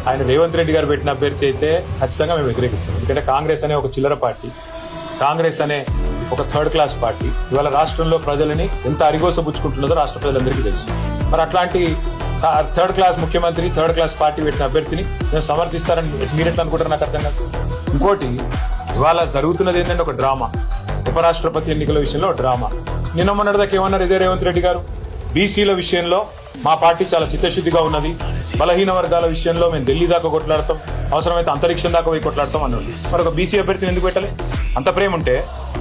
ఆయన రేవంత్ రెడ్డి గారు పెట్టిన అభ్యర్థి అయితే ఖచ్చితంగా మేము వ్యతిరేకిస్తాం. ఎందుకంటే కాంగ్రెస్ అనే ఒక చిల్లర పార్టీ, కాంగ్రెస్ అనే ఒక థర్డ్ క్లాస్ పార్టీ ఇవాళ రాష్ట్రంలో ప్రజలని ఎంత అరిగోసబుచ్చుకుంటున్నదో రాష్ట్ర ప్రజలందరికీ తెలుసు. మరి అట్లాంటి థర్డ్ క్లాస్ ముఖ్యమంత్రి, థర్డ్ క్లాస్ పార్టీ పెట్టిన అభ్యర్థిని నేను సమర్థిస్తారని మీరు ఎట్లా అనుకుంటారు? నాకు అర్థం కాదు. ఇంకోటి, ఇవాళ జరుగుతున్నది ఏంటంటే ఒక డ్రామా. ఉపరాష్ట్రపతి ఎన్నికల విషయంలో డ్రామా. నిన్న మొన్నటిదాకా ఏమన్నారు ఇదే రేవంత్ రెడ్డి గారు, బీసీల విషయంలో మా పార్టీ చాలా చిత్తశుద్ధిగా ఉన్నది, బలహీన వర్గాల విషయంలో మేము ఢిల్లీ దాకా కొట్లాడతాం, అవసరమైతే అంతరిక్షం దాకా పోయి కొట్లాడతాం అన్నాడు. మరి ఒక బీసీ అభ్యర్థిని ఎందుకు పెట్టాలి? అంత ప్రేమ ఉంటే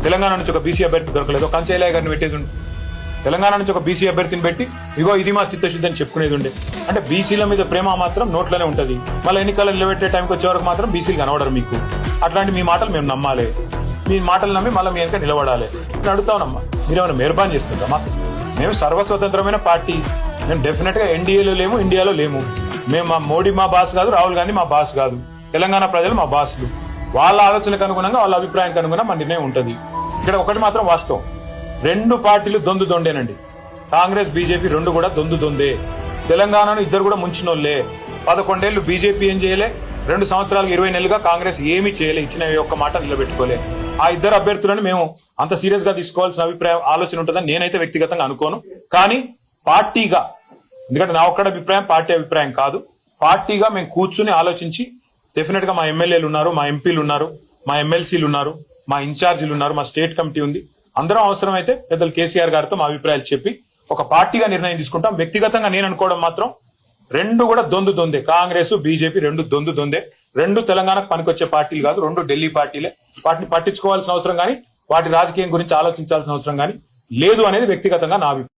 తెలంగాణ నుంచి ఒక బీసీ అభ్యర్థి దొరకలేదు, ఒక కంచైలయ్య గారిని పెట్టేది ఉండే. తెలంగాణ నుంచి ఒక బీసీ అభ్యర్థిని పెట్టి ఇగో ఇది మా చిత్తశుద్ధి అని చెప్పుకునేది ఉండే. అంటే బీసీల మీద ప్రేమ మాత్రం నోట్లోనే ఉంటది, మళ్ళీ ఎన్నికలు నిలబెట్టే టైంకి వచ్చే వరకు మాత్రం బీసీలు కనబడరు మీకు. అట్లాంటి మీ మాటలు మేము నమ్మాలి, మీ మాటలు నమ్మి మళ్ళీ మీ వెనక నిలబడాలి. నేను అడుగుతానమ్మా, మీరేమైనా మెహర్బాన్ చేస్తుందా? మాకు మేము సర్వస్వతంత్రమైన పార్టీ, మేము డెఫినెట్ గా ఎన్డీఏలో లేము, ఇండియాలో లేము. మేము మా మోడీ మా బాస్ కాదు, రాహుల్ గాంధీ మా బాస్ కాదు, తెలంగాణ ప్రజలు మా బాసులు. వాళ్ళ ఆలోచనకు అనుగుణంగా, వాళ్ళ అభిప్రాయానికి అనుగుణంగా మన నిర్ణయం ఉంటుంది. ఇక్కడ ఒకటి మాత్రం వాస్తవం, రెండు పార్టీలు దొందు దొండేనండి. కాంగ్రెస్ బీజేపీ రెండు కూడా దొందు దొందే. తెలంగాణను ఇద్దరు కూడా ముంచినోళ్లే. 11 ఏళ్లు బీజేపీ ఏం చేయలే, 2 సంవత్సరాలకు 20 నెలలుగా కాంగ్రెస్ ఏమీ చేయలే, ఇచ్చిన ఒక్క మాట నిలబెట్టుకోలే. ఆ ఇద్దరు అభ్యర్థులను మేము అంత సీరియస్ గా తీసుకోవాల్సిన ఆలోచన ఉంటుందని నేనైతే వ్యక్తిగతంగా అనుకోను. కానీ పార్టీగా, ఎందుకంటే నా ఒక్కడ అభిప్రాయం పార్టీ అభిప్రాయం కాదు, పార్టీగా మేము కూర్చుని ఆలోచించి డెఫినెట్ గా మా ఎమ్మెల్యేలు ఉన్నారు, మా ఎంపీలు ఉన్నారు, మా ఎమ్మెల్సీలు ఉన్నారు, మా ఇన్ఛార్జీలు ఉన్నారు, మా స్టేట్ కమిటీ ఉంది, అందరం అవసరమైతే పెద్దలు కేసీఆర్ గారితో మా అభిప్రాయాలు చెప్పి ఒక పార్టీగా నిర్ణయం తీసుకుంటాం. వ్యక్తిగతంగా నేను అనుకోవడం మాత్రం రెండు కూడా దొందు దొందే. కాంగ్రెస్ బీజేపీ రెండు దొందు దొందే. రెండు తెలంగాణకు పనికొచ్చే పార్టీలు కాదు, రెండు ఢిల్లీ పార్టీలే. వాటిని పట్టించుకోవాల్సిన అవసరం కానీ, వాటి రాజకీయం గురించి ఆలోచించాల్సిన అవసరం కానీ లేదు అనేది వ్యక్తిగతంగా నా అభిప్రాయం.